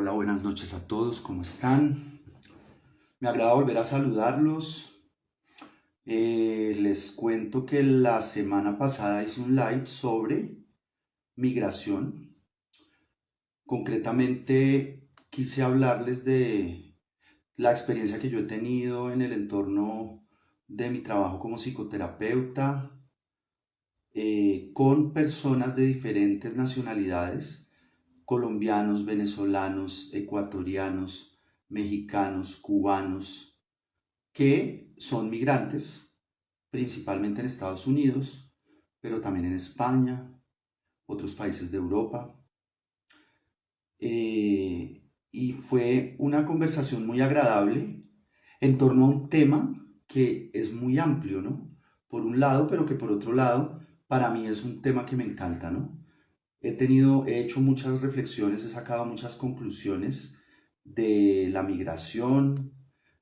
Hola, buenas noches a todos, ¿cómo están? Me agrada volver a saludarlos. Les cuento que la semana pasada hice un live sobre migración. Concretamente quise hablarles de la experiencia que yo he tenido en el entorno de mi trabajo como psicoterapeuta, con personas de diferentes nacionalidades, colombianos, venezolanos, ecuatorianos, mexicanos, cubanos, que son migrantes, principalmente en Estados Unidos, pero también en España, otros países de Europa. Y fue una conversación muy agradable en torno a un tema que es muy amplio, ¿no? Por un lado, pero que por otro lado, para mí es un tema que me encanta, ¿no? He hecho muchas reflexiones, he sacado muchas conclusiones de la migración,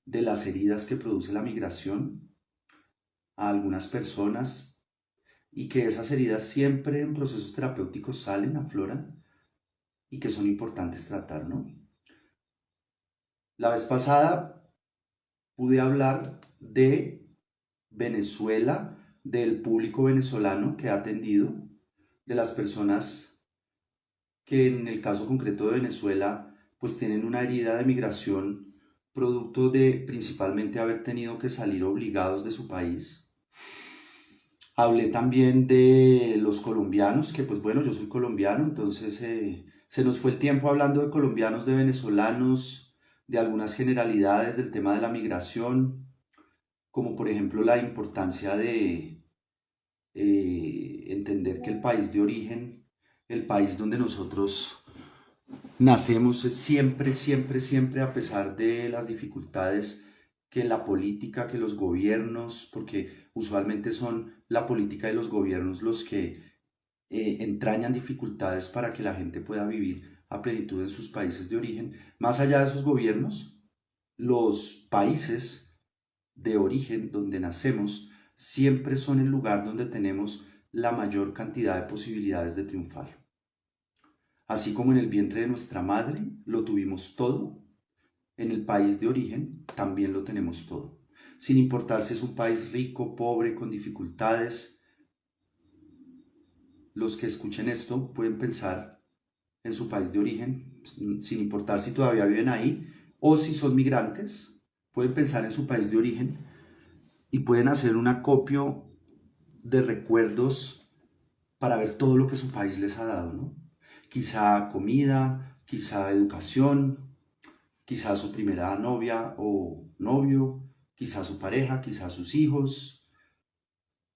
de las heridas que produce la migración a algunas personas y que esas heridas siempre en procesos terapéuticos salen, afloran y que son importantes tratar, ¿no? La vez pasada pude hablar de Venezuela, del público venezolano que ha atendido, de las personas que en el caso concreto de Venezuela pues tienen una herida de migración producto de principalmente haber tenido que salir obligados de su país. Hablé también de los colombianos, que pues bueno, yo soy colombiano, entonces se nos fue el tiempo hablando de colombianos, de venezolanos, de algunas generalidades del tema de la migración, como por ejemplo la importancia de entender que el país de origen, el país donde nosotros nacemos, es siempre, siempre, siempre, a pesar de las dificultades que la política, que los gobiernos, porque usualmente son la política y los gobiernos los que entrañan dificultades para que la gente pueda vivir a plenitud en sus países de origen. Más allá de esos gobiernos, los países de origen donde nacemos siempre son el lugar donde tenemos la mayor cantidad de posibilidades de triunfar. Así como en el vientre de nuestra madre lo tuvimos todo, en el país de origen también lo tenemos todo. Sin importar si es un país rico, pobre, con dificultades, los que escuchen esto pueden pensar en su país de origen, sin importar si todavía viven ahí o si son migrantes, pueden pensar en su país de origen y pueden hacer un acopio de recuerdos para ver todo lo que su país les ha dado, ¿no? Quizá comida, quizá educación, quizá su primera novia o novio, quizá su pareja, quizá sus hijos,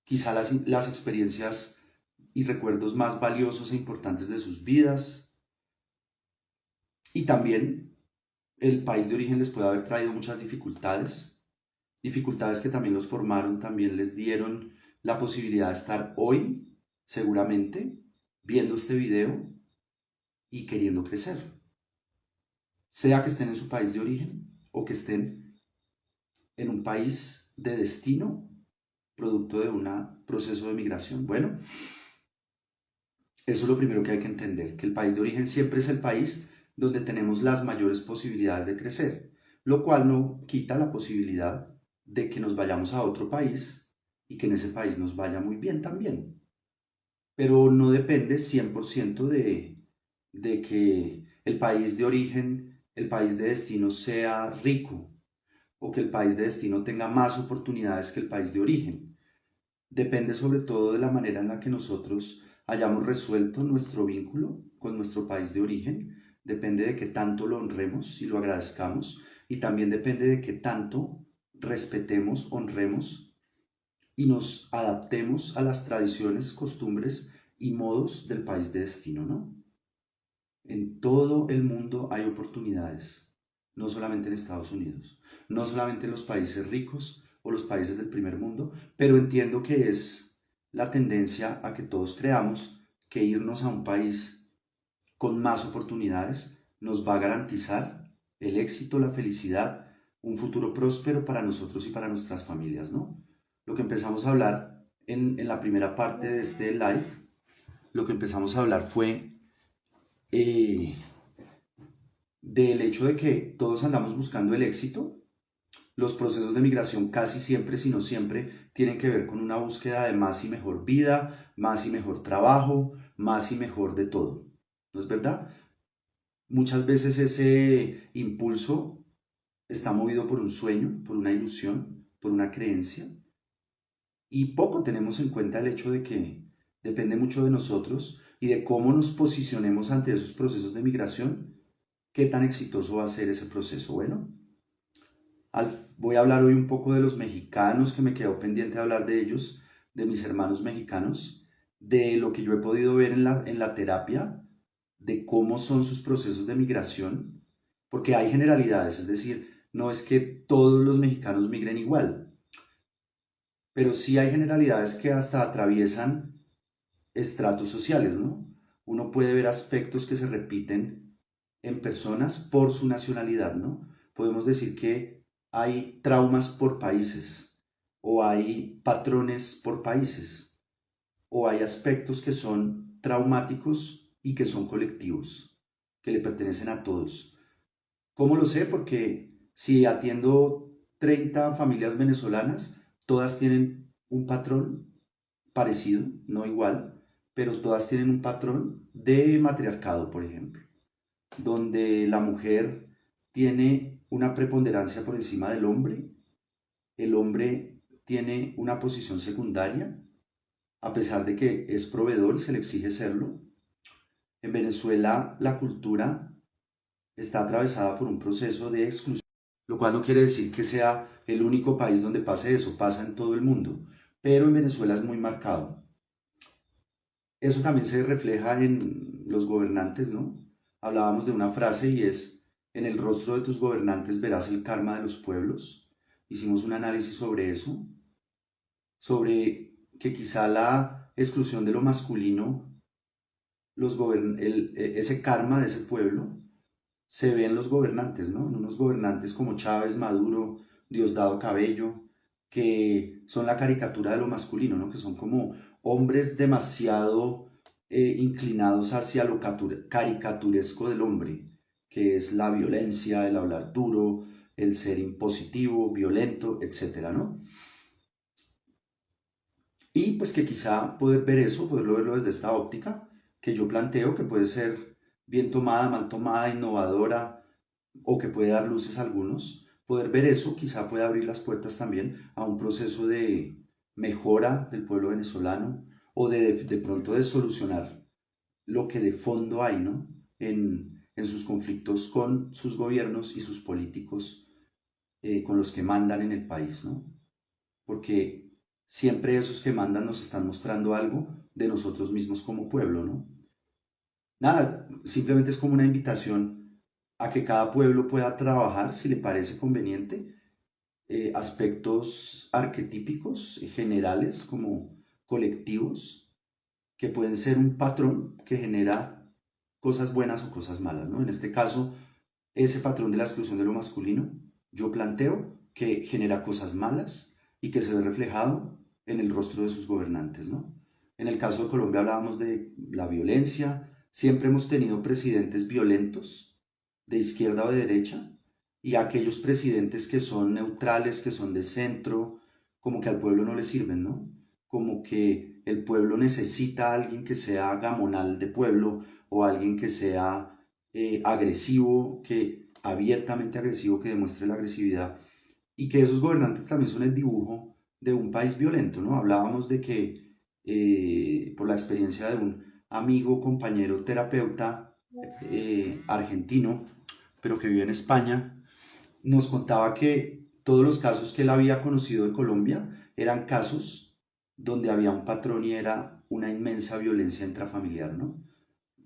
quizá las experiencias y recuerdos más valiosos e importantes de sus vidas. Y también el país de origen les puede haber traído muchas dificultades, dificultades que también los formaron, también les dieron la posibilidad de estar hoy, seguramente, viendo este video y queriendo crecer. Sea que estén en su país de origen o que estén en un país de destino producto de un proceso de migración. Bueno, eso es lo primero que hay que entender, que el país de origen siempre es el país donde tenemos las mayores posibilidades de crecer, lo cual no quita la posibilidad de que nos vayamos a otro país y que en ese país nos vaya muy bien también. Pero no depende 100% de que el país de origen, el país de destino sea rico o que el país de destino tenga más oportunidades que el país de origen. Depende sobre todo de la manera en la que nosotros hayamos resuelto nuestro vínculo con nuestro país de origen, depende de qué tanto lo honremos y lo agradezcamos, y también depende de qué tanto respetemos, honremos y nos adaptemos a las tradiciones, costumbres y modos del país de destino, ¿no? En todo el mundo hay oportunidades, no solamente en Estados Unidos, no solamente en los países ricos o los países del primer mundo, pero entiendo que es la tendencia a que todos creamos que irnos a un país con más oportunidades nos va a garantizar el éxito, la felicidad, un futuro próspero para nosotros y para nuestras familias, ¿no? Lo que empezamos a hablar en la primera parte de este live, lo que empezamos a hablar fue del hecho de que todos andamos buscando el éxito. Los procesos de migración casi siempre, si no siempre, tienen que ver con una búsqueda de más y mejor vida, más y mejor trabajo, más y mejor de todo. ¿No es verdad? Muchas veces ese impulso está movido por un sueño, por una ilusión, por una creencia, y poco tenemos en cuenta el hecho de que depende mucho de nosotros y de cómo nos posicionemos ante esos procesos de migración, qué tan exitoso va a ser ese proceso. Bueno, voy a hablar hoy un poco de los mexicanos, que me quedó pendiente de hablar de ellos, de mis hermanos mexicanos, de lo que yo he podido ver en la terapia, de cómo son sus procesos de migración, porque hay generalidades, es decir, no es que todos los mexicanos migren igual, pero sí hay generalidades que hasta atraviesan estratos sociales, ¿no? Uno puede ver aspectos que se repiten en personas por su nacionalidad, ¿no? Podemos decir que hay traumas por países, o hay patrones por países, o hay aspectos que son traumáticos y que son colectivos, que le pertenecen a todos. ¿Cómo lo sé? Porque si atiendo 30 familias venezolanas, todas tienen un patrón parecido, no igual, pero todas tienen un patrón de matriarcado, por ejemplo, donde la mujer tiene una preponderancia por encima del hombre, el hombre tiene una posición secundaria, a pesar de que es proveedor y se le exige serlo. En Venezuela la cultura está atravesada por un proceso de exclusión, lo cual no quiere decir que sea el único país donde pase eso, pasa en todo el mundo, pero en Venezuela es muy marcado. Eso también se refleja en los gobernantes, ¿no? Hablábamos de una frase y es, en el rostro de tus gobernantes verás el karma de los pueblos. Hicimos un análisis sobre eso, sobre que quizá la exclusión de lo masculino, ese karma de ese pueblo, se ve en los gobernantes, ¿no? En unos gobernantes como Chávez, Maduro, Diosdado Cabello, que son la caricatura de lo masculino, ¿no? Que son como hombres demasiado inclinados hacia lo caricaturesco del hombre, que es la violencia, el hablar duro, el ser impositivo, violento, etcétera, ¿no? Y pues que quizá poder ver eso, poderlo verlo desde esta óptica que yo planteo, que puede ser bien tomada, mal tomada, innovadora, o que puede dar luces a algunos, poder ver eso quizá puede abrir las puertas también a un proceso de mejora del pueblo venezolano o de pronto de solucionar lo que de fondo hay, ¿no? En sus conflictos con sus gobiernos y sus políticos, con los que mandan en el país, ¿no? Porque siempre esos que mandan nos están mostrando algo de nosotros mismos como pueblo, ¿no? Nada, simplemente es como una invitación a que cada pueblo pueda trabajar, si le parece conveniente, aspectos arquetípicos, generales, como colectivos, que pueden ser un patrón que genera cosas buenas o cosas malas, ¿no? En este caso, ese patrón de la exclusión de lo masculino, yo planteo que genera cosas malas y que se ve reflejado en el rostro de sus gobernantes, ¿no? En el caso de Colombia hablábamos de la violencia, siempre hemos tenido presidentes violentos, de izquierda o de derecha, y aquellos presidentes que son neutrales, que son de centro, como que al pueblo no le sirven, ¿no? Como que el pueblo necesita a alguien que sea gamonal de pueblo o alguien que sea agresivo, que abiertamente agresivo, que demuestre la agresividad, y que esos gobernantes también son el dibujo de un país violento, ¿no? Hablábamos de que por la experiencia de un amigo, compañero, terapeuta argentino, pero que vive en España, nos contaba que todos los casos que él había conocido de Colombia eran casos donde había un patrón y era una inmensa violencia intrafamiliar, ¿no?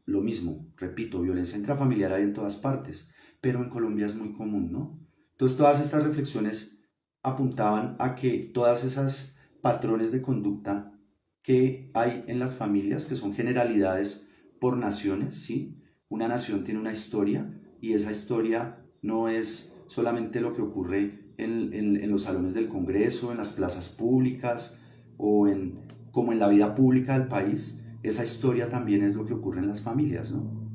Lo mismo, repito, violencia intrafamiliar hay en todas partes, pero en Colombia es muy común, ¿no? Entonces todas estas reflexiones apuntaban a que todas esas patrones de conducta que hay en las familias, que son generalidades por naciones, ¿sí? Una nación tiene una historia y esa historia no es solamente lo que ocurre en los salones del Congreso, en las plazas públicas o como en la vida pública del país, esa historia también es lo que ocurre en las familias, ¿no?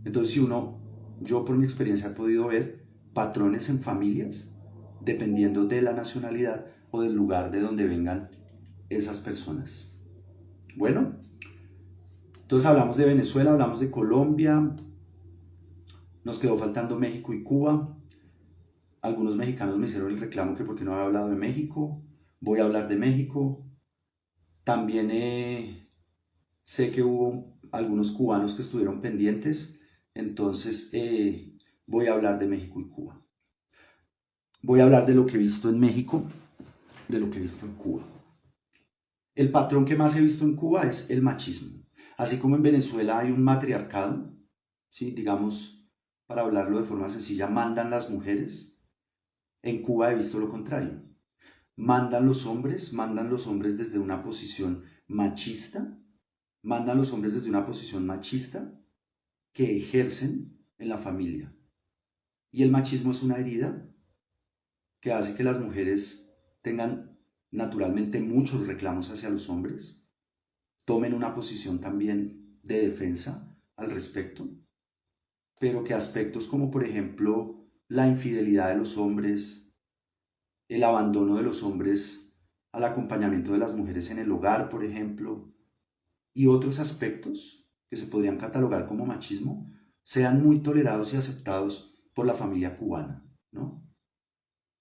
Entonces, si uno yo por mi experiencia he podido ver patrones en familias dependiendo de la nacionalidad o del lugar de donde vengan esas personas. Bueno, entonces hablamos de Venezuela, hablamos de Colombia, nos quedó faltando México y Cuba. Algunos mexicanos me hicieron el reclamo que por qué no había hablado de México. Voy a hablar de México. También sé que hubo algunos cubanos que estuvieron pendientes, entonces voy a hablar de México y Cuba. Voy a hablar de lo que he visto en México, de lo que he visto en Cuba. El patrón que más he visto en Cuba es el machismo. Así como en Venezuela hay un matriarcado, ¿sí? Digamos, para hablarlo de forma sencilla, mandan las mujeres. En Cuba he visto lo contrario. Mandan los hombres desde una posición machista, que ejercen en la familia. Y el machismo es una herida que hace que las mujeres tengan naturalmente muchos reclamos hacia los hombres, tomen una posición también de defensa al respecto, pero que aspectos como por ejemplo la infidelidad de los hombres, el abandono de los hombres al acompañamiento de las mujeres en el hogar, por ejemplo, y otros aspectos que se podrían catalogar como machismo, sean muy tolerados y aceptados por la familia cubana, ¿no?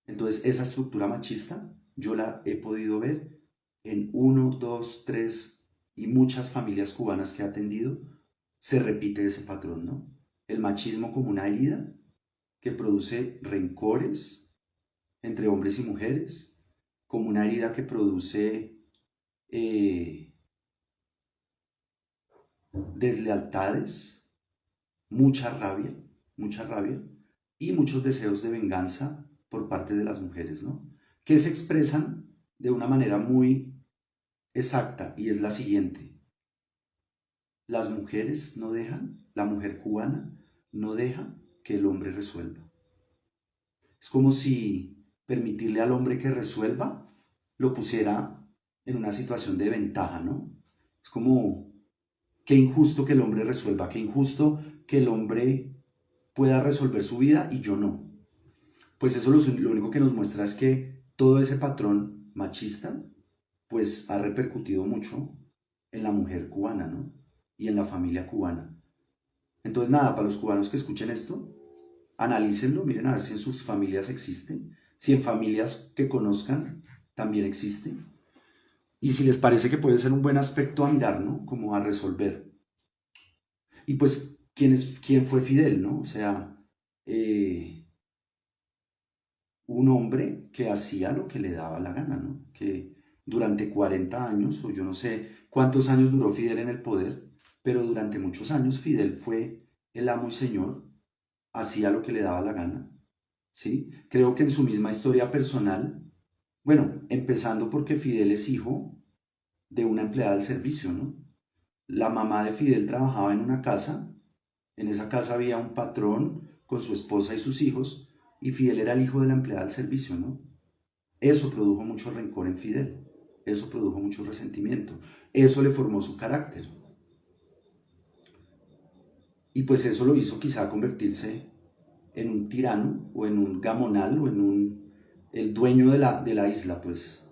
Entonces, esa estructura machista yo la he podido ver en 1, 2, 3 y muchas familias cubanas que he atendido, se repite ese patrón, ¿no? El machismo como una herida que produce rencores entre hombres y mujeres, como una herida que produce deslealtades, mucha rabia y muchos deseos de venganza por parte de las mujeres, ¿no? Que se expresan de una manera muy exacta y es la siguiente. Las mujeres no dejan, la mujer cubana no deja que el hombre resuelva. Es como si permitirle al hombre que resuelva lo pusiera en una situación de ventaja, ¿no? Es como, qué injusto que el hombre resuelva, qué injusto que el hombre pueda resolver su vida y yo no. Pues eso lo único que nos muestra es que todo ese patrón machista pues ha repercutido mucho en la mujer cubana, ¿no? Y en la familia cubana. Entonces nada, para los cubanos que escuchen esto, analícenlo, miren a ver si en sus familias existe, si en familias que conozcan también existe, y si les parece que puede ser un buen aspecto a mirar, ¿no? Como a resolver. Y pues, ¿quién fue Fidel, no? O sea, un hombre que hacía lo que le daba la gana, ¿no? Que durante 40 años, o yo no sé cuántos años duró Fidel en el poder, pero durante muchos años Fidel fue el amo y señor, hacía lo que le daba la gana, ¿sí? Creo que en su misma historia personal, bueno, empezando porque Fidel es hijo de una empleada del servicio, ¿no? La mamá de Fidel trabajaba en una casa, en esa casa había un patrón con su esposa y sus hijos, y Fidel era el hijo de la empleada del servicio, ¿no? Eso produjo mucho rencor en Fidel, eso produjo mucho resentimiento, eso le formó su carácter. Y pues eso lo hizo quizá convertirse en un tirano o en un gamonal o el dueño de la isla, pues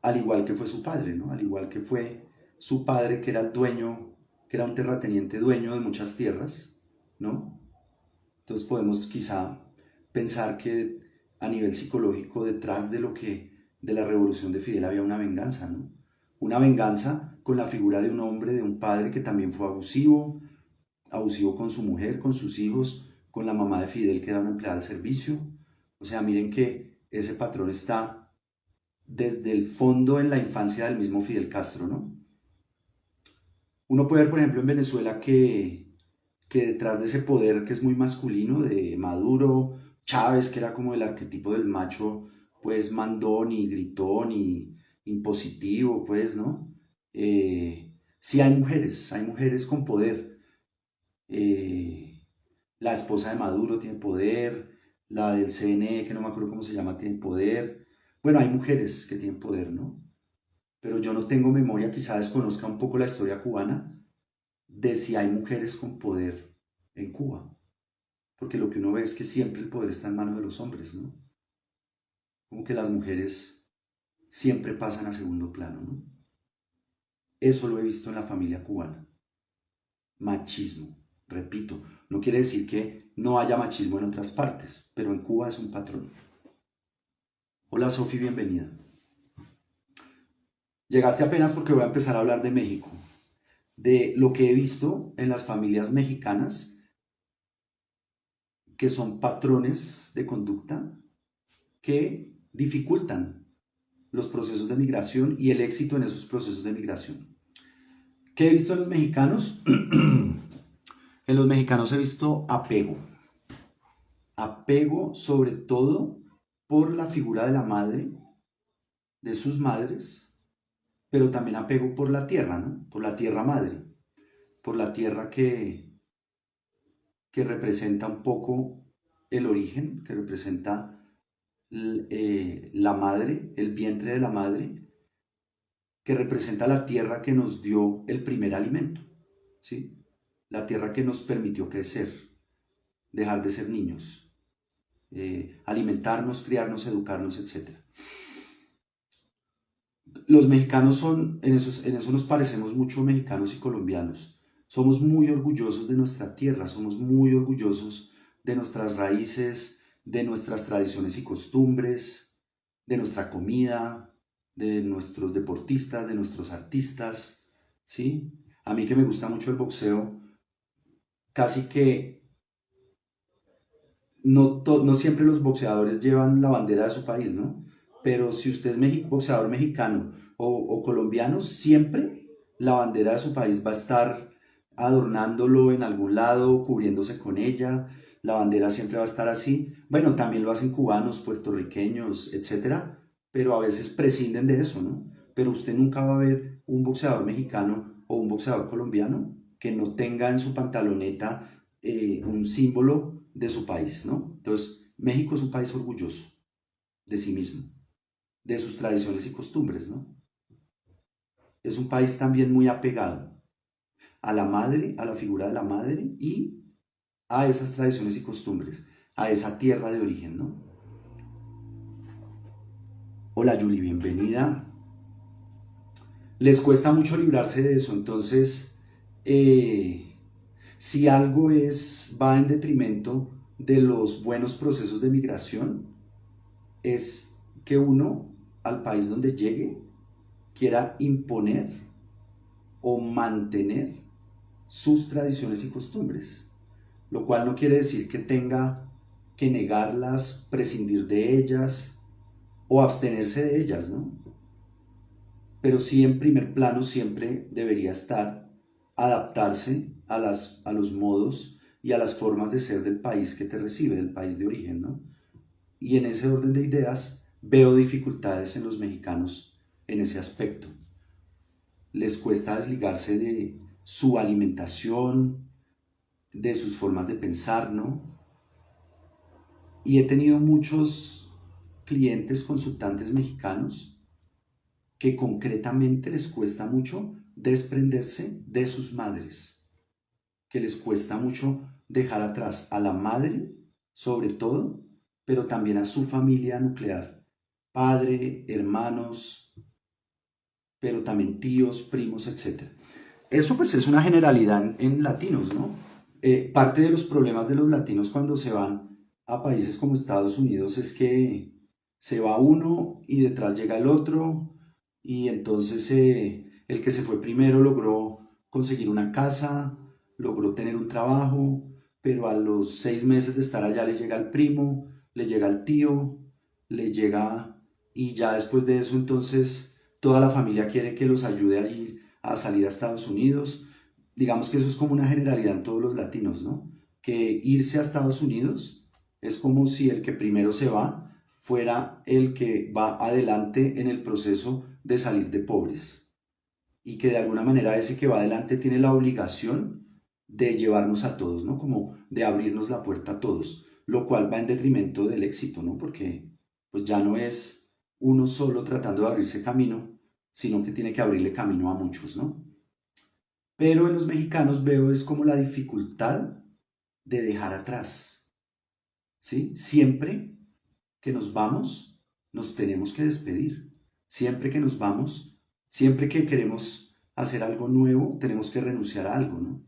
al igual que fue su padre, ¿no? Al igual que fue su padre que era el dueño, que era un terrateniente dueño de muchas tierras, ¿no? Entonces podemos quizá pensar que a nivel psicológico detrás de la revolución de Fidel había una venganza, ¿no? Una venganza con la figura de un hombre, de un padre que también fue abusivo con su mujer, con sus hijos, con la mamá de Fidel que era una empleada del servicio. O sea, miren que ese patrón está desde el fondo en la infancia del mismo Fidel Castro, ¿no? Uno puede ver, por ejemplo, en Venezuela que detrás de ese poder que es muy masculino, de Maduro, Chávez, que era como el arquetipo del macho, pues mandón y gritón y impositivo, pues, ¿no? Sí hay mujeres con poder. La esposa de Maduro tiene poder, la del CNE, que no me acuerdo cómo se llama, tiene poder. Bueno, hay mujeres que tienen poder, ¿no? Pero yo no tengo memoria, quizá desconozca un poco la historia cubana, de si hay mujeres con poder en Cuba. porque lo que uno ve es que siempre el poder está en manos de los hombres, ¿no? Como que las mujeres siempre pasan a segundo plano, ¿no? Eso lo he visto en la familia cubana. Machismo, repito, no quiere decir que no haya machismo en otras partes, pero en Cuba es un patrón. Hola Sofi, bienvenida. Llegaste apenas porque voy a empezar a hablar de México, de lo que he visto en las familias mexicanas, que son patrones de conducta que dificultan los procesos de migración y el éxito en esos procesos de migración. ¿Qué he visto en los mexicanos? En los mexicanos he visto apego. Apego sobre todo por la figura de la madre, de sus madres, pero también apego por la tierra, ¿no? Por la tierra madre, por la tierra que representa un poco el origen, que representa la madre, el vientre de la madre, que representa la tierra que nos dio el primer alimento, ¿sí? La tierra que nos permitió crecer, dejar de ser niños, alimentarnos, criarnos, educarnos, etc. Los mexicanos son, en eso nos parecemos mucho mexicanos y colombianos. Somos muy orgullosos de nuestra tierra, somos muy orgullosos de nuestras raíces, de nuestras tradiciones y costumbres, de nuestra comida, de nuestros deportistas, de nuestros artistas, ¿sí? A mí que me gusta mucho el boxeo, casi que no siempre los boxeadores llevan la bandera de su país, ¿no? Pero si usted es boxeador mexicano o colombiano, siempre la bandera de su país va a estar adornándolo en algún lado, cubriéndose con ella. La bandera siempre va a estar así. Bueno, también lo hacen cubanos, puertorriqueños, etcétera, pero a veces prescinden de eso, ¿no? Pero usted nunca va a ver un boxeador mexicano o un boxeador colombiano que no tenga en su pantaloneta un símbolo de su país, ¿no? Entonces, México es un país orgulloso de sí mismo, de sus tradiciones y costumbres, ¿no? Es un país también muy apegado a la madre, a la figura de la madre y a esas tradiciones y costumbres, a esa tierra de origen, ¿no? Hola Julie, bienvenida. Les cuesta mucho librarse de eso, entonces, si algo va en detrimento de los buenos procesos de migración, es que uno, al país donde llegue, quiera imponer o mantener sus tradiciones y costumbres, lo cual no quiere decir que tenga que negarlas, prescindir de ellas o abstenerse de ellas, ¿no? Pero sí en primer plano siempre debería estar adaptarse a los modos y a las formas de ser del país que te recibe, del país de origen, ¿no? Y en ese orden de ideas veo dificultades en los mexicanos en ese aspecto. Les cuesta desligarse de su alimentación, de sus formas de pensar, ¿no? Y he tenido muchos clientes, consultantes mexicanos, que concretamente les cuesta mucho desprenderse de sus madres, que les cuesta mucho dejar atrás a la madre, sobre todo, pero también a su familia nuclear, padre, hermanos, pero también tíos, primos, etc. Eso pues es una generalidad en latinos, ¿no? Parte de los problemas de los latinos cuando se van a países como Estados Unidos es que se va uno y detrás llega el otro y entonces el que se fue primero logró conseguir una casa, logró tener un trabajo, pero a los 6 meses de estar allá le llega el primo, le llega el tío, le llega y ya después de eso entonces toda la familia quiere que los ayude allí a salir a Estados Unidos. Digamos que eso es como una generalidad en todos los latinos, ¿no? Que irse a Estados Unidos es como si el que primero se va fuera el que va adelante en el proceso de salir de pobres y que de alguna manera ese que va adelante tiene la obligación de llevarnos a todos, ¿no? Como de abrirnos la puerta a todos, lo cual va en detrimento del éxito, ¿no? Porque pues ya no es uno solo tratando de abrirse camino, sino que tiene que abrirle camino a muchos, ¿no? Pero en los mexicanos veo es como la dificultad de dejar atrás, ¿sí? Siempre que nos vamos, nos tenemos que despedir. Siempre que nos vamos, siempre que queremos hacer algo nuevo, tenemos que renunciar a algo, ¿no?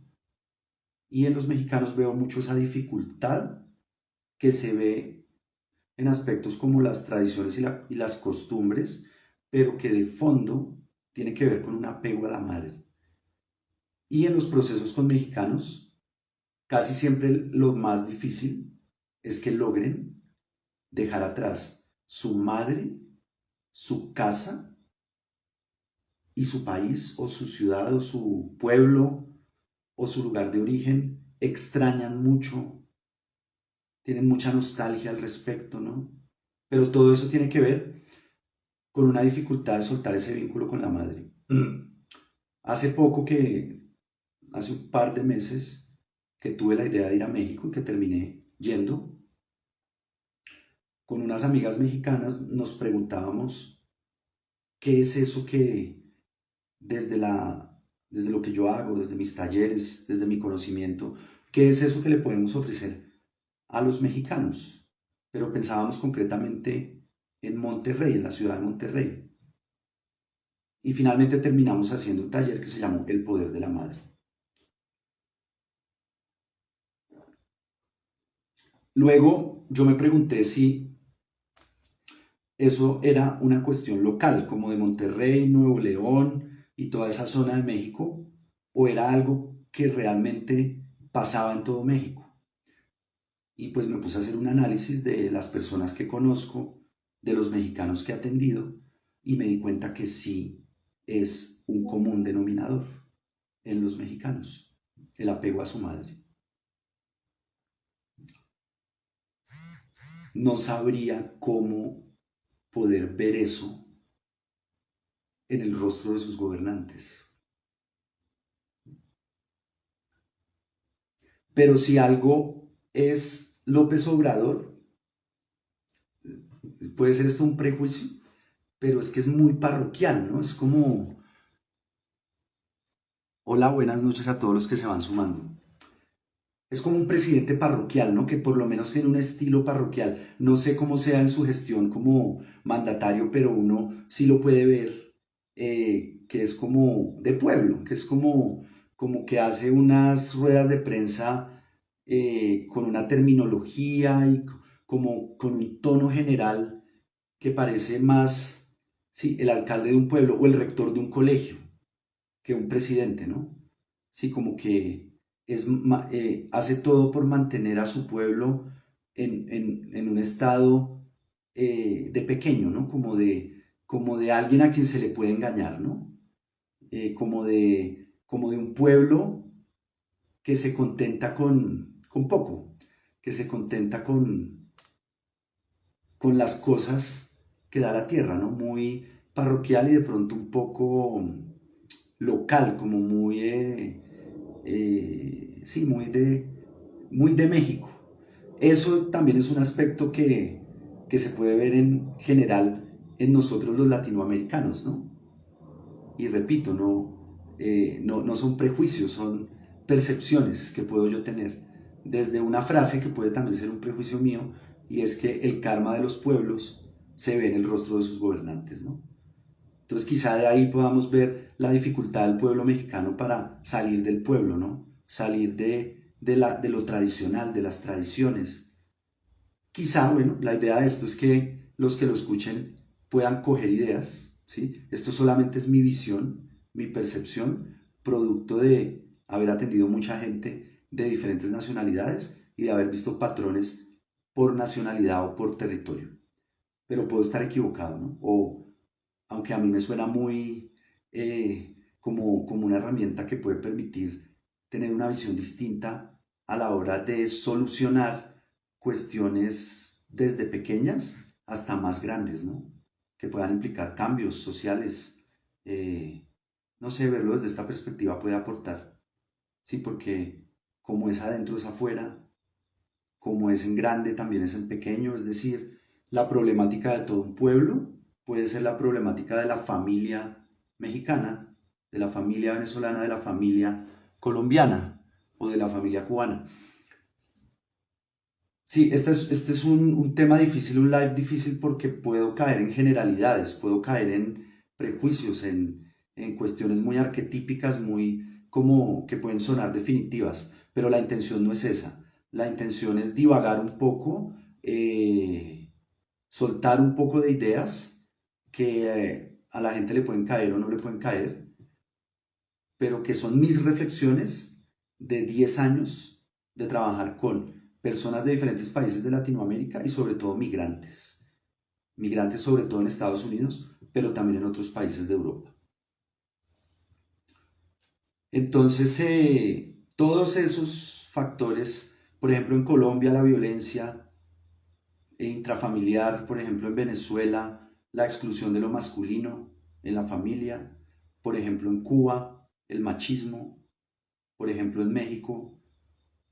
Y en los mexicanos veo mucho esa dificultad que se ve en aspectos como las tradiciones y las costumbres, pero que de fondo tiene que ver con un apego a la madre. Y en los procesos con mexicanos, casi siempre lo más difícil es que logren dejar atrás su madre, su casa y su país o su ciudad o su pueblo o su lugar de origen. Extrañan mucho, tienen mucha nostalgia al respecto, ¿no? Pero todo eso tiene que ver con una dificultad de soltar ese vínculo con la madre. Hace poco hace un par de meses, que tuve la idea de ir a México y que terminé yendo, con unas amigas mexicanas nos preguntábamos qué es eso que desde desde lo que yo hago, desde mis talleres, desde mi conocimiento, qué es eso que le podemos ofrecer a los mexicanos. Pero pensábamos concretamente en Monterrey, en la ciudad de Monterrey. Y finalmente terminamos haciendo un taller que se llamó El Poder de la Madre. Luego yo me pregunté si eso era una cuestión local, como de Monterrey, Nuevo León y toda esa zona de México, o era algo que realmente pasaba en todo México. Y pues me puse a hacer un análisis de las personas que conozco, de los mexicanos que he atendido, y me di cuenta que sí es un común denominador en los mexicanos, el apego a su madre. No sabría cómo poder ver eso en el rostro de sus gobernantes. Pero si algo es López Obrador, puede ser esto un prejuicio, pero es que es muy parroquial, ¿no? Es como, hola, buenas noches a todos los que se van sumando. Es como un presidente parroquial, ¿no? Que por lo menos tiene un estilo parroquial. No sé cómo sea en su gestión como mandatario, pero uno sí lo puede ver, que es como de pueblo, que es como que hace unas ruedas de prensa con una terminología y como con un tono general que parece más, sí, el alcalde de un pueblo o el rector de un colegio que un presidente, ¿no? Sí, como que hace todo por mantener a su pueblo en un estado de pequeño, ¿no? Como de alguien a quien se le puede engañar, ¿no? Como de un pueblo que se contenta con poco, que se contenta con las cosas que da la tierra, ¿no? Muy parroquial y de pronto un poco local, como muy, sí, muy de México. Eso también es un aspecto que se puede ver en general en nosotros los latinoamericanos, ¿no? Y repito, no son prejuicios, son percepciones que puedo yo tener. Desde una frase que puede también ser un prejuicio mío, y es que el karma de los pueblos se ve en el rostro de sus gobernantes, ¿no? Entonces quizá de ahí podamos ver la dificultad del pueblo mexicano para salir del pueblo, ¿no? Salir de lo tradicional, de las tradiciones. Quizá, bueno, la idea de esto es que los que lo escuchen puedan coger ideas, ¿sí? Esto solamente es mi visión, mi percepción, producto de haber atendido mucha gente de diferentes nacionalidades y de haber visto patrones por nacionalidad o por territorio. Pero puedo estar equivocado, ¿no? O aunque a mí me suena muy como una herramienta que puede permitir tener una visión distinta a la hora de solucionar cuestiones desde pequeñas hasta más grandes, ¿no? Que puedan implicar cambios sociales. No sé, verlo desde esta perspectiva puede aportar, sí, porque como es adentro es afuera, como es en grande también es en pequeño, es decir, la problemática de todo un pueblo puede ser la problemática de la familia mexicana, de la familia venezolana, de la familia colombiana o de la familia cubana. Sí, este es un tema difícil, un live difícil porque puedo caer en generalidades, puedo caer en prejuicios, en cuestiones muy arquetípicas, muy como que pueden sonar definitivas, pero la intención no es esa. La intención es divagar un poco, soltar un poco de ideas que a la gente le pueden caer o no le pueden caer, pero que son mis reflexiones de 10 años de trabajar con personas de diferentes países de Latinoamérica y sobre todo migrantes. Migrantes sobre todo en Estados Unidos, pero también en otros países de Europa. Entonces, todos esos factores, por ejemplo, en Colombia la violencia intrafamiliar, por ejemplo, en Venezuela la exclusión de lo masculino en la familia, por ejemplo, en Cuba el machismo, por ejemplo, en México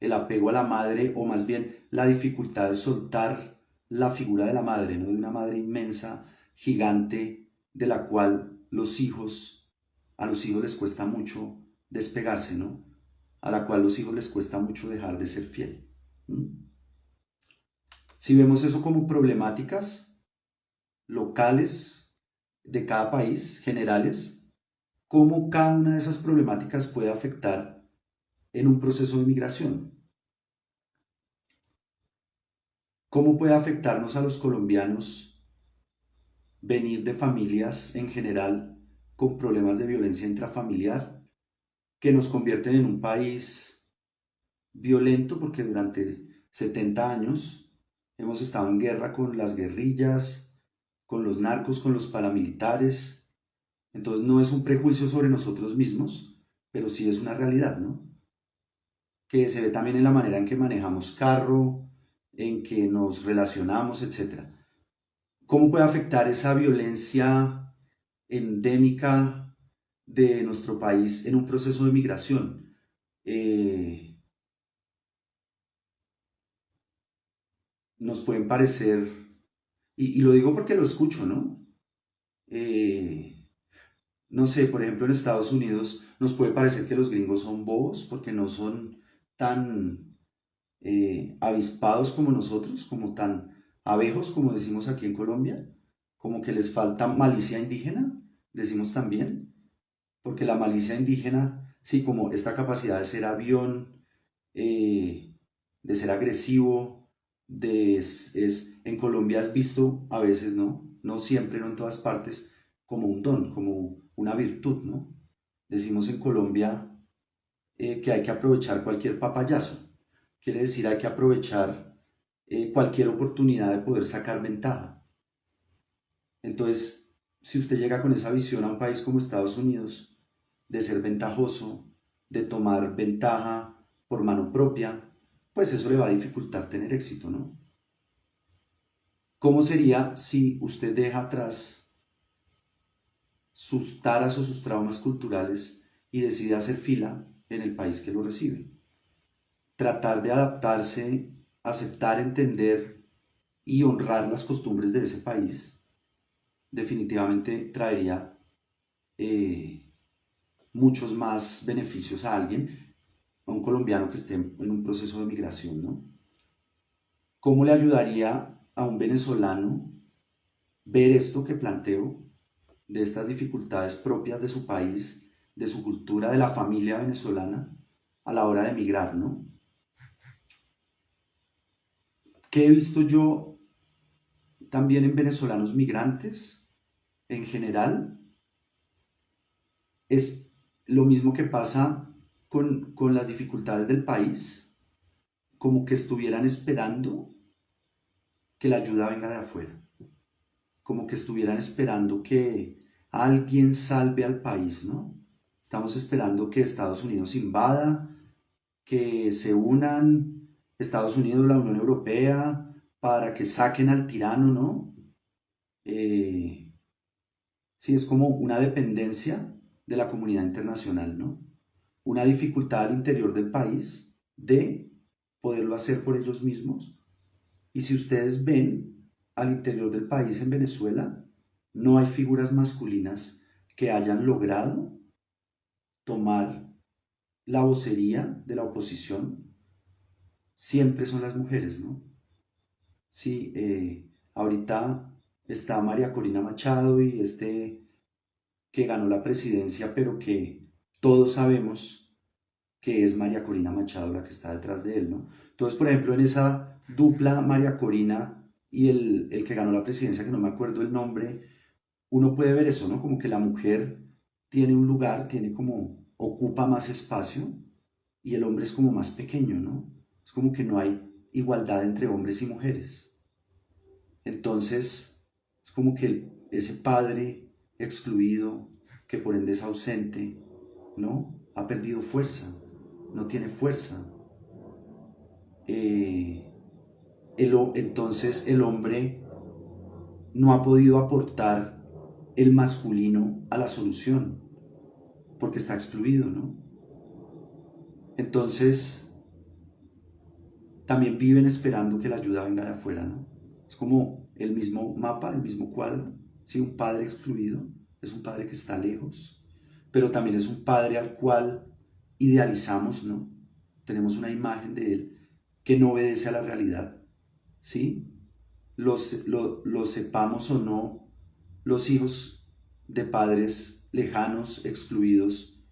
el apego a la madre, o más bien la dificultad de soltar la figura de la madre, ¿no? De una madre inmensa, gigante, de la cual a los hijos les cuesta mucho despegarse, ¿no? A la cual los hijos les cuesta mucho dejar de ser fiel. ¿Mm? Si vemos eso como problemáticas locales de cada país, generales, cómo cada una de esas problemáticas puede afectar en un proceso de migración. ¿Cómo puede afectarnos a los colombianos venir de familias en general con problemas de violencia intrafamiliar que nos convierten en un país violento porque durante 70 años hemos estado en guerra con las guerrillas, con los narcos, con los paramilitares? Entonces no es un prejuicio sobre nosotros mismos, pero sí es una realidad, ¿no? Que se ve también en la manera en que manejamos carro, en que nos relacionamos, etcétera. ¿Cómo puede afectar esa violencia endémica de nuestro país en un proceso de migración? Nos pueden parecer, y lo digo porque lo escucho, ¿no? Eh, no sé, por ejemplo, en Estados Unidos nos puede parecer que los gringos son bobos porque no son tan avispados como nosotros, como tan abejos como decimos aquí en Colombia, como que les falta malicia indígena, decimos también, porque la malicia indígena, sí, como esta capacidad de ser avión, de ser agresivo, en Colombia es visto a veces, ¿no? No siempre, no en todas partes, como un don, como una virtud, ¿no? Decimos en Colombia que hay que aprovechar cualquier papayazo. Quiere decir, hay que aprovechar cualquier oportunidad de poder sacar ventaja. Entonces, si usted llega con esa visión a un país como Estados Unidos, de ser ventajoso, de tomar ventaja por mano propia, pues eso le va a dificultar tener éxito, ¿no? ¿Cómo sería si usted deja atrás sus taras o sus traumas culturales y decide hacer fila en el país que lo recibe? Tratar de adaptarse, aceptar, entender y honrar las costumbres de ese país, definitivamente traería eh, muchos más beneficios a alguien, a un colombiano que esté en un proceso de migración, ¿no? ¿Cómo le ayudaría a un venezolano ver esto que planteo, de estas dificultades propias de su país, de su cultura, de la familia venezolana, a la hora de migrar, ¿no? ¿Qué he visto yo también en venezolanos migrantes en general? Es lo mismo que pasa con las dificultades del país, como que estuvieran esperando que la ayuda venga de afuera, como que estuvieran esperando que alguien salve al país, ¿no? Estamos esperando que Estados Unidos invada, que se unan Estados Unidos, la Unión Europea, para que saquen al tirano, ¿no? Eh, sí, es como una dependencia de la comunidad internacional, ¿no? Una dificultad al interior del país de poderlo hacer por ellos mismos. Y si ustedes ven al interior del país en Venezuela, no hay figuras masculinas que hayan logrado tomar la vocería de la oposición. Siempre son las mujeres, ¿no? Sí, ahorita está María Corina Machado y que ganó la presidencia, pero que todos sabemos que es María Corina Machado la que está detrás de él, ¿no? Entonces, por ejemplo, en esa dupla María Corina y el que ganó la presidencia, que no me acuerdo el nombre, uno puede ver eso, ¿no? Como que la mujer tiene un lugar, tiene como, ocupa más espacio y el hombre es como más pequeño, ¿no? Es como que no hay igualdad entre hombres y mujeres. Entonces, es como que ese padre excluido, que por ende es ausente, ¿no? Ha perdido fuerza, no tiene fuerza. Eh, entonces el hombre no ha podido aportar el masculino a la solución, porque está excluido, ¿no? Entonces, también viven esperando que la ayuda venga de afuera, ¿no? Es como el mismo mapa, el mismo cuadro. ¿Sí? Un padre excluido es un padre que está lejos, pero también es un padre al cual idealizamos, ¿no? Tenemos una imagen de él que no obedece a la realidad, ¿sí? Los sepamos o no, los hijos de padres lejanos, excluidos,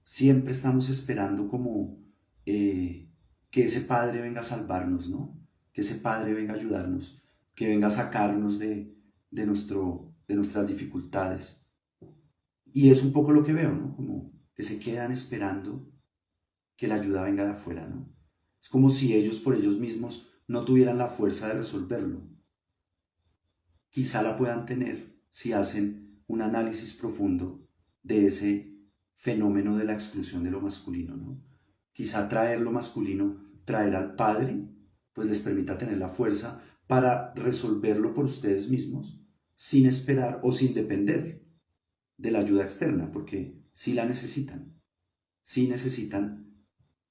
siempre estamos esperando como que ese padre venga a salvarnos, ¿no? Que ese padre venga a ayudarnos, que venga a sacarnos de nuestras dificultades. Y es un poco lo que veo, ¿no? Como que se quedan esperando que la ayuda venga de afuera, ¿no? Es como si ellos por ellos mismos no tuvieran la fuerza de resolverlo. Quizá la puedan tener si hacen un análisis profundo de ese fenómeno de la exclusión de lo masculino, ¿no? Quizá traer lo masculino, traer al padre, pues les permita tener la fuerza para resolverlo por ustedes mismos, sin esperar o sin depender de la ayuda externa, porque sí la necesitan, sí necesitan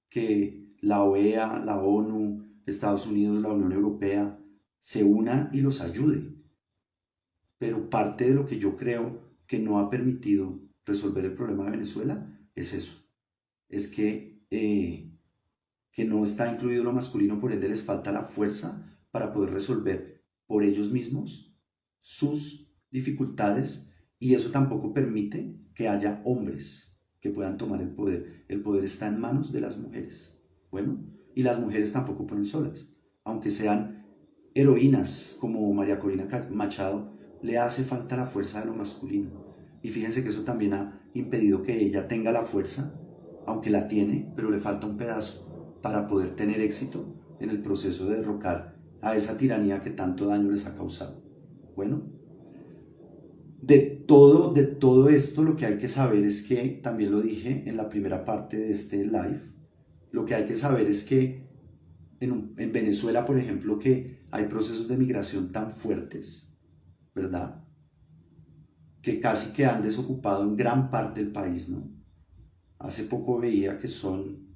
que la OEA, la ONU, Estados Unidos, la Unión Europea se una y los ayude. Pero parte de lo que yo creo que no ha permitido resolver el problema de Venezuela es eso. Es que no está incluido lo masculino, por ende les falta la fuerza para poder resolver por ellos mismos sus dificultades y eso tampoco permite que haya hombres que puedan tomar el poder. El poder está en manos de las mujeres. Bueno, y las mujeres tampoco pueden solas, aunque sean heroínas como María Corina Machado, le hace falta la fuerza de lo masculino. Y fíjense que eso también ha impedido que ella tenga la fuerza, aunque la tiene, pero le falta un pedazo para poder tener éxito en el proceso de derrocar a esa tiranía que tanto daño les ha causado. Bueno, de todo esto lo que hay que saber es que, también lo dije en la primera parte de este live, lo que hay que saber es que en Venezuela, por ejemplo, que hay procesos de migración tan fuertes, ¿verdad? Que casi que han desocupado en gran parte del país, ¿no? Hace poco veía que son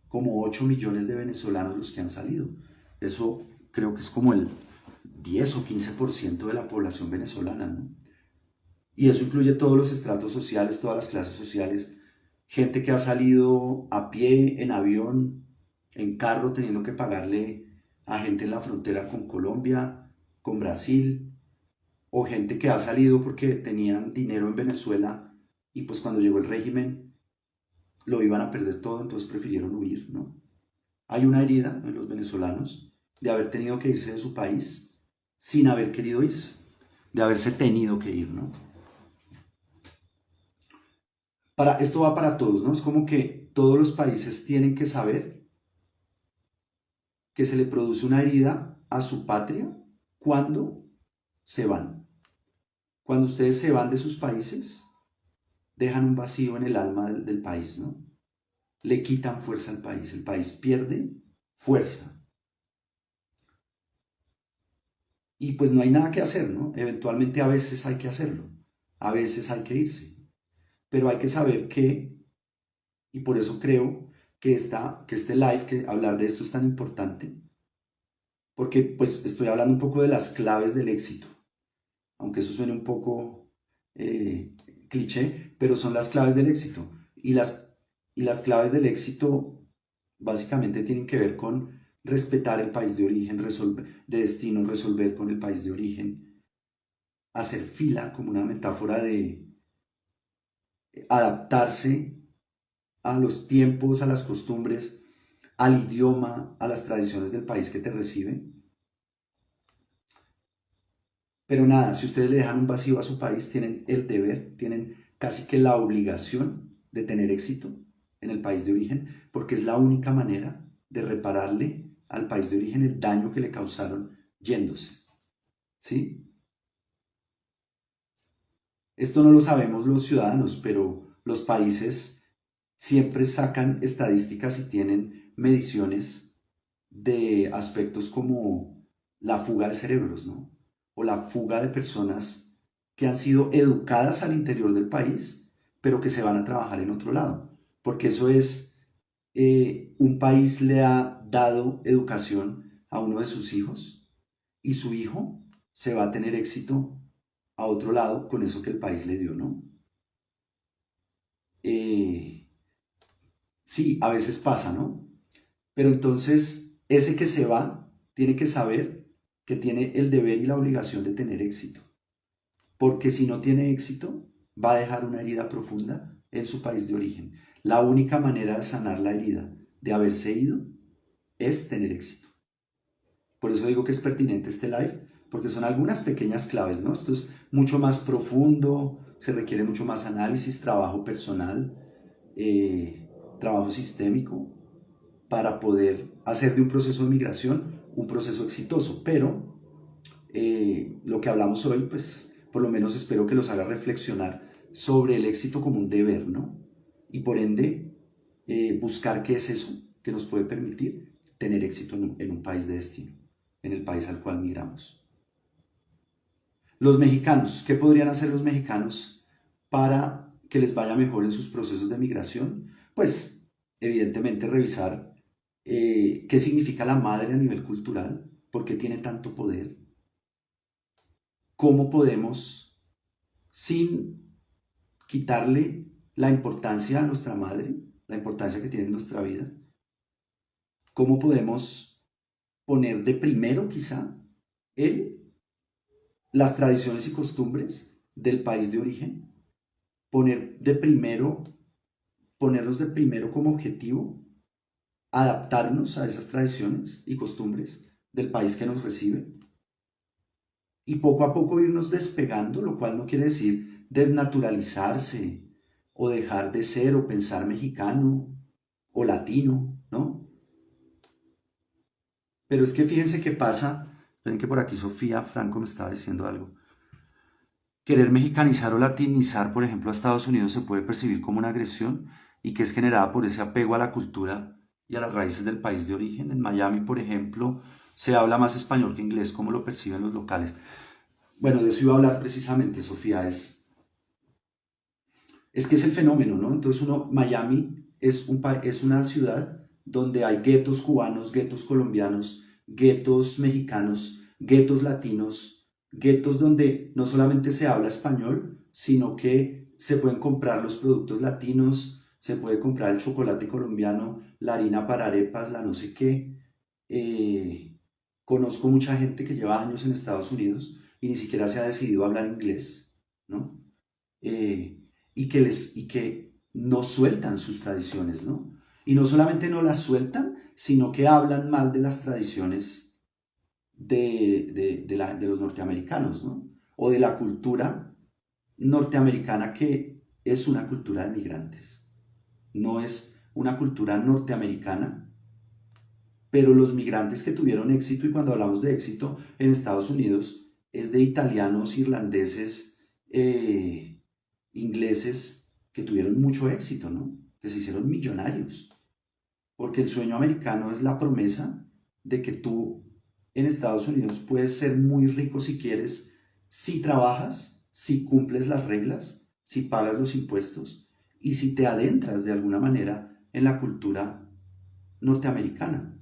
como 8 millones de venezolanos los que han salido. Eso creo que es como el 10 o 15% de la población venezolana, ¿no? Y eso incluye todos los estratos sociales, todas las clases sociales, gente que ha salido a pie, en avión, en carro, teniendo que pagarle a gente en la frontera con Colombia, con Brasil, o gente que ha salido porque tenían dinero en Venezuela y pues cuando llegó el régimen lo iban a perder todo, entonces prefirieron huir, ¿no? Hay una herida en los venezolanos de haber tenido que irse de su país sin haber querido irse, de haberse tenido que ir, ¿no? Esto va para todos, ¿no? Es como que todos los países tienen que saber que se le produce una herida a su patria cuando se van. Cuando ustedes se van de sus países, dejan un vacío en el alma del país, ¿no? Le quitan fuerza al país, el país pierde fuerza. Y pues no hay nada que hacer, ¿no? Eventualmente a veces hay que hacerlo, a veces hay que irse, pero hay que saber que, y por eso creo que este live, que hablar de esto es tan importante, porque pues estoy hablando un poco de las claves del éxito, aunque eso suene un poco cliché, pero son las claves del éxito. Y las claves del éxito básicamente tienen que ver con respetar el país de origen, de destino, resolver con el país de origen, hacer fila como una metáfora de adaptarse a los tiempos, a las costumbres, al idioma, a las tradiciones del país que te recibe. Pero nada, si ustedes le dejan un vacío a su país, tienen el deber, tienen casi que la obligación de tener éxito en el país de origen, porque es la única manera de repararle al país de origen el daño que le causaron yéndose. ¿Sí? Esto no lo sabemos los ciudadanos, pero los países siempre sacan estadísticas y tienen mediciones de aspectos como la fuga de cerebros, ¿no? O la fuga de personas que han sido educadas al interior del país, pero que se van a trabajar en otro lado. Porque eso es, un país le ha dado educación a uno de sus hijos y su hijo se va a tener éxito a otro lado con eso que el país le dio, ¿no? Eh, sí, a veces pasa, ¿no? Pero entonces, ese que se va tiene que saber que tiene el deber y la obligación de tener éxito. Porque si no tiene éxito, va a dejar una herida profunda en su país de origen. La única manera de sanar la herida de haberse ido es tener éxito. Por eso digo que es pertinente este live, porque son algunas pequeñas claves, ¿no? Esto es mucho más profundo, se requiere mucho más análisis, trabajo personal, trabajo sistémico, para poder hacer de un proceso de migración un proceso exitoso. Pero lo que hablamos hoy, pues por lo menos espero que los haga reflexionar sobre el éxito como un deber, ¿no? Y por ende, buscar qué es eso que nos puede permitir tener éxito en un país de destino, en el país al cual migramos. Los mexicanos, ¿qué podrían hacer los mexicanos para que les vaya mejor en sus procesos de migración? Pues evidentemente revisar qué significa la madre a nivel cultural, por qué tiene tanto poder, cómo podemos, sin quitarle la importancia a nuestra madre, la importancia que tiene en nuestra vida, cómo podemos poner de primero quizá el, las tradiciones y costumbres del país de origen, poner de primero, ponernos de primero como objetivo adaptarnos a esas tradiciones y costumbres del país que nos recibe y poco a poco irnos despegando, lo cual no quiere decir desnaturalizarse o dejar de ser o pensar mexicano o latino, ¿no? Pero es que fíjense qué pasa, ven que por aquí Sofía Franco me estaba diciendo algo. Querer mexicanizar o latinizar, por ejemplo, a Estados Unidos se puede percibir como una agresión y que es generada por ese apego a la cultura y a las raíces del país de origen. En Miami, por ejemplo, se habla más español que inglés, como lo perciben los locales. Bueno, de eso iba a hablar precisamente, Sofía, es que es el fenómeno, ¿no? Entonces Miami es una ciudad donde hay guetos cubanos, guetos colombianos, guetos mexicanos, guetos latinos, guetos donde no solamente se habla español, sino que se pueden comprar los productos latinos, se puede comprar el chocolate colombiano, la harina para arepas, la no sé qué. Eh, Conozco mucha gente que lleva años en Estados Unidos y ni siquiera se ha decidido hablar inglés, ¿no? Eh, y que no sueltan sus tradiciones, ¿no? Y no solamente no las sueltan, sino que hablan mal de las tradiciones de los norteamericanos, ¿no? O de la cultura norteamericana que es una cultura de migrantes. No es una cultura norteamericana, pero los migrantes que tuvieron éxito, y cuando hablamos de éxito en Estados Unidos, es de italianos, irlandeses, ingleses que tuvieron mucho éxito, ¿no? Que se hicieron millonarios. Porque el sueño americano es la promesa de que tú en Estados Unidos puedes ser muy rico si quieres, si trabajas, si cumples las reglas, si pagas los impuestos y si te adentras de alguna manera en la cultura norteamericana.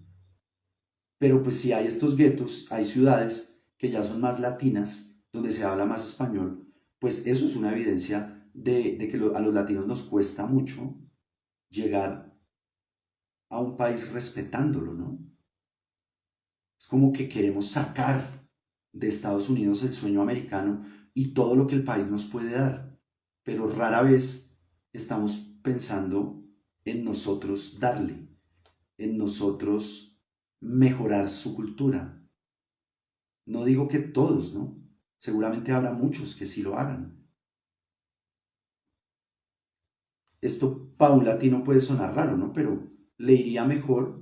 Pero pues si hay estos guetos, hay ciudades que ya son más latinas, donde se habla más español, pues eso es una evidencia de que a los latinos nos cuesta mucho llegar a un país respetándolo, ¿no? Es como que queremos sacar de Estados Unidos el sueño americano y todo lo que el país nos puede dar, pero rara vez estamos pensando en nosotros darle, en nosotros mejorar su cultura. No digo que todos, ¿no? Seguramente habrá muchos que sí lo hagan. Esto para un latino puede sonar raro, ¿no? Pero le iría mejor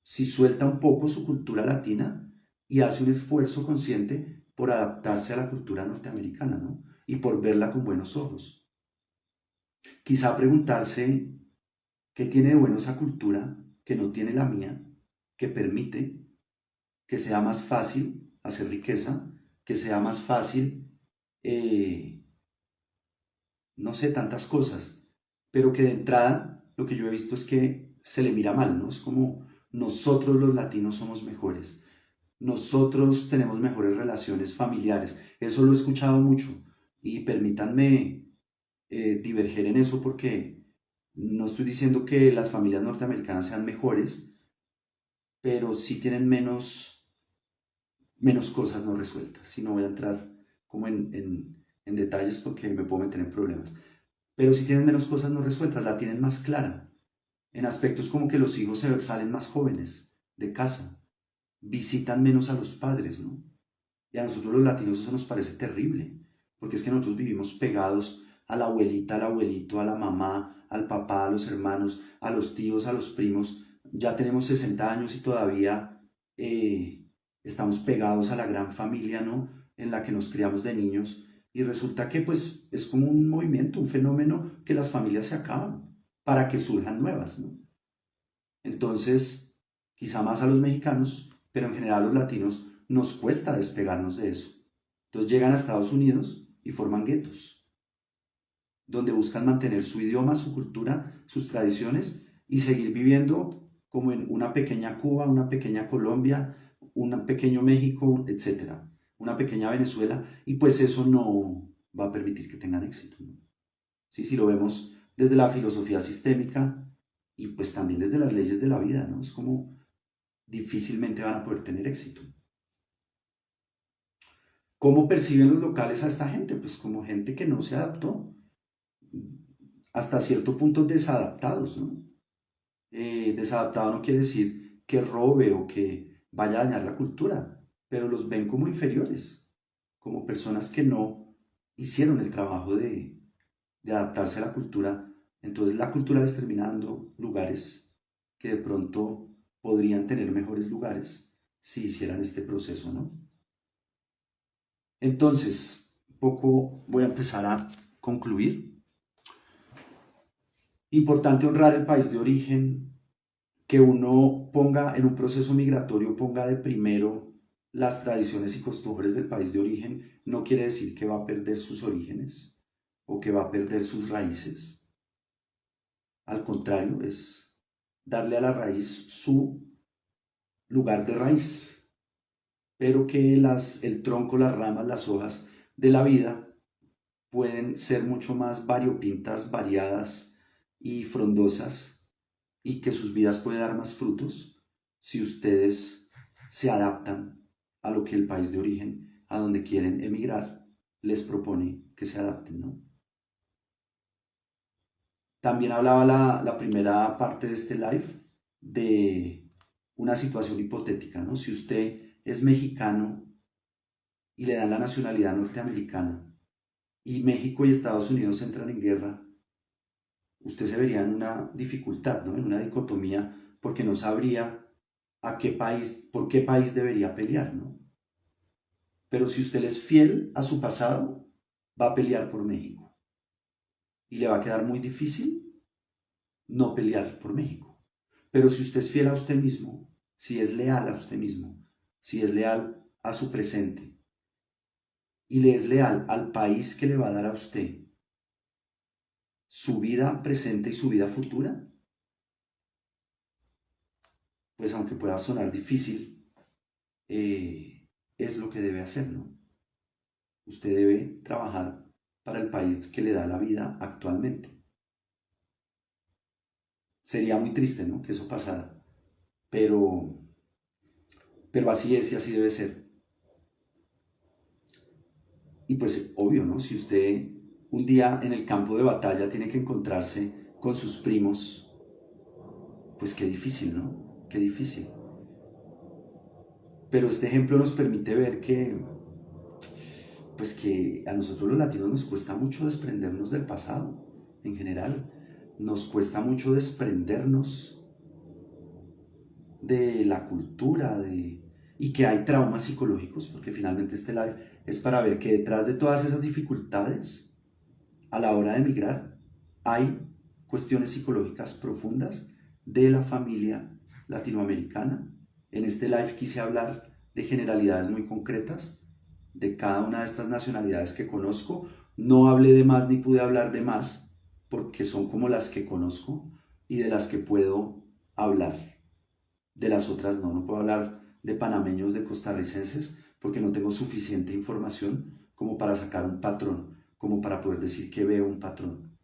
si suelta un poco su cultura latina y hace un esfuerzo consciente por adaptarse a la cultura norteamericana, ¿no? Y por verla con buenos ojos. Quizá preguntarse qué tiene de bueno esa cultura que no tiene la mía, que permite que sea más fácil hacer riqueza, que sea más fácil, no sé, tantas cosas, pero que de entrada lo que yo he visto es que se le mira mal, ¿no? Es como nosotros los latinos somos mejores, nosotros tenemos mejores relaciones familiares, eso lo he escuchado mucho y permítanme diverger en eso porque no estoy diciendo que las familias norteamericanas sean mejores, pero sí tienen menos cosas no resueltas. Y no voy a entrar como en detalles porque me puedo meter en problemas. Pero sí tienen menos cosas no resueltas, la tienen más clara. En aspectos como que los hijos salen más jóvenes de casa, visitan menos a los padres, ¿no? Y a nosotros los latinos eso nos parece terrible, porque es que nosotros vivimos pegados a la abuelita, al abuelito, a la mamá, al papá, a los hermanos, a los tíos, a los primos. Ya tenemos 60 años y todavía estamos pegados a la gran familia, ¿no? En la que nos criamos de niños. Y resulta que pues es como un movimiento, un fenómeno que las familias se acaban para que surjan nuevas, ¿no? Entonces, quizá más a los mexicanos, pero en general a los latinos nos cuesta despegarnos de eso. Entonces llegan a Estados Unidos y forman guetos, donde buscan mantener su idioma, su cultura, sus tradiciones y seguir viviendo como en una pequeña Cuba, una pequeña Colombia, un pequeño México, etcétera, una pequeña Venezuela, y pues eso no va a permitir que tengan éxito, ¿no? ¿Sí? Si lo vemos desde la filosofía sistémica y pues también desde las leyes de la vida, ¿no? Es como difícilmente van a poder tener éxito. ¿Cómo perciben los locales a esta gente? Pues como gente que no se adaptó, hasta cierto punto desadaptados, ¿no? Desadaptado no quiere decir que robe o que vaya a dañar la cultura, pero los ven como inferiores, como personas que no hicieron el trabajo de adaptarse a la cultura. Entonces la cultura les termina dando lugares que de pronto podrían tener mejores lugares si hicieran este proceso, ¿no? Entonces, poco voy a empezar a concluir. Importante honrar el país de origen, que uno ponga en un proceso migratorio, ponga de primero las tradiciones y costumbres del país de origen, no quiere decir que va a perder sus orígenes o que va a perder sus raíces. Al contrario, es darle a la raíz su lugar de raíz, pero que el tronco, las ramas, las hojas de la vida pueden ser mucho más variopintas, variadas y frondosas y que sus vidas pueden dar más frutos si ustedes se adaptan a lo que el país de origen, a donde quieren emigrar, les propone que se adapten, ¿no? También hablaba la primera parte de este live de una situación hipotética, ¿no? Si usted es mexicano y le dan la nacionalidad norteamericana y México y Estados Unidos entran en guerra, usted se vería en una dificultad, ¿no? En una dicotomía, porque no sabría a qué país, por qué país debería pelear, ¿no? Pero si usted es fiel a su pasado, va a pelear por México. Y le va a quedar muy difícil no pelear por México. Pero si usted es fiel a usted mismo, si es leal a usted mismo, si es leal a su presente y le es leal al país que le va a dar a usted su vida presente y su vida futura, pues aunque pueda sonar difícil, es lo que debe hacer, ¿no? Usted debe trabajar para el país que le da la vida actualmente. Sería muy triste, ¿no? Que eso pasara, pero, pero así es y así debe ser. Y pues obvio, ¿no? Si usted un día en el campo de batalla tiene que encontrarse con sus primos, pues qué difícil, ¿no? Qué difícil. Pero este ejemplo nos permite ver que, pues que a nosotros los latinos nos cuesta mucho desprendernos del pasado, en general. Nos cuesta mucho desprendernos de la cultura, y que hay traumas psicológicos, porque finalmente este live es para ver que detrás de todas esas dificultades, a la hora de emigrar, hay cuestiones psicológicas profundas de la familia latinoamericana. En este live quise hablar de generalidades muy concretas de cada una de estas nacionalidades que conozco. No hablé de más ni pude hablar de más, porque son como las que conozco y de las que puedo hablar. De las otras no puedo hablar de panameños, de costarricenses, porque no tengo suficiente información como para sacar un patrón, como para poder decir que veo un patrón.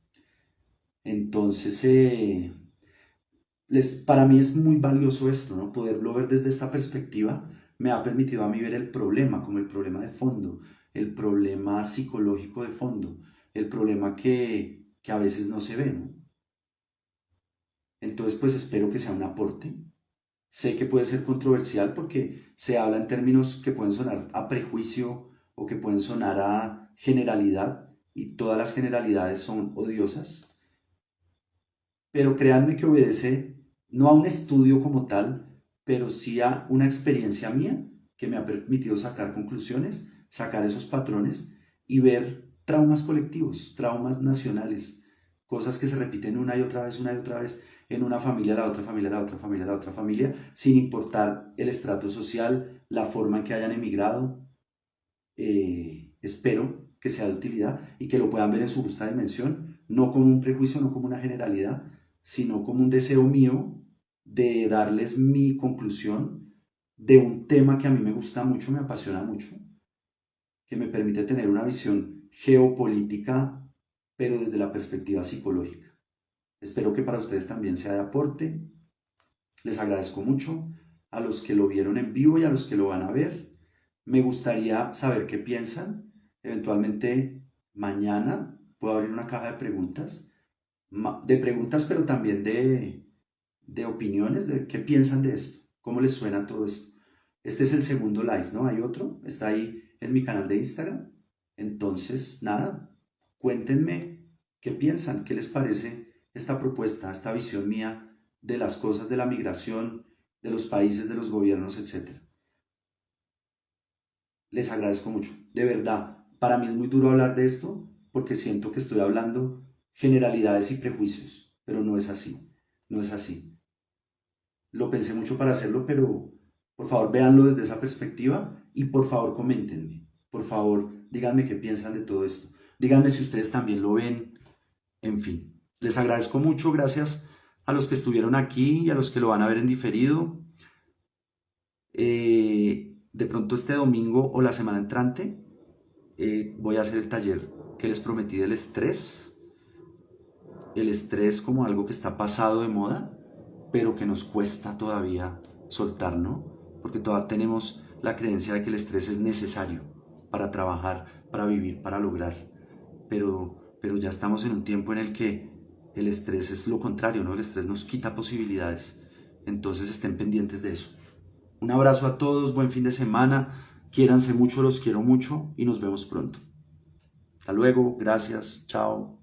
Entonces, para mí es muy valioso esto, ¿no? Poderlo ver desde esta perspectiva me ha permitido a mí ver el problema como el problema de fondo, el problema psicológico de fondo, el problema que a veces no se ve, ¿no? Entonces, pues espero que sea un aporte. Sé que puede ser controversial porque se habla en términos que pueden sonar a prejuicio o que pueden sonar a generalidad, y todas las generalidades son odiosas, pero créanme que obedece no a un estudio como tal, pero sí a una experiencia mía que me ha permitido sacar conclusiones, sacar esos patrones y ver traumas colectivos, traumas nacionales, cosas que se repiten una y otra vez en una familia, la otra familia, la otra familia, la otra familia, sin importar el estrato social, la forma en que hayan emigrado. Espero que sea de utilidad y que lo puedan ver en su justa dimensión, no como un prejuicio, no como una generalidad, sino como un deseo mío de darles mi conclusión de un tema que a mí me gusta mucho, me apasiona mucho, que me permite tener una visión geopolítica, pero desde la perspectiva psicológica. Espero que para ustedes también sea de aporte. Les agradezco mucho a los que lo vieron en vivo y a los que lo van a ver. Me gustaría saber qué piensan. Eventualmente mañana puedo abrir una caja de preguntas, pero también de opiniones, de qué piensan de esto, cómo les suena todo esto. Este es el segundo live, ¿no? Hay otro, está ahí en mi canal de Instagram. Entonces, nada, cuéntenme qué piensan, qué les parece esta propuesta, esta visión mía de las cosas, de la migración, de los países, de los gobiernos, etc. Les agradezco mucho, de verdad. Para mí es muy duro hablar de esto porque siento que estoy hablando generalidades y prejuicios, pero no es así, no es así. Lo pensé mucho para hacerlo, pero por favor véanlo desde esa perspectiva y por favor coméntenme. Por favor, díganme qué piensan de todo esto. Díganme si ustedes también lo ven. En fin, les agradezco mucho. Gracias a los que estuvieron aquí y a los que lo van a ver en diferido. De pronto este domingo o la semana entrante voy a hacer el taller que les prometí del estrés. El estrés como algo que está pasado de moda, pero que nos cuesta todavía soltar, ¿no? Porque todavía tenemos la creencia de que el estrés es necesario para trabajar, para vivir, para lograr. Pero ya estamos en un tiempo en el que el estrés es lo contrario, ¿no? El estrés nos quita posibilidades. Entonces estén pendientes de eso. Un abrazo a todos, buen fin de semana. Quiéranse mucho, los quiero mucho y nos vemos pronto. Hasta luego, gracias, chao.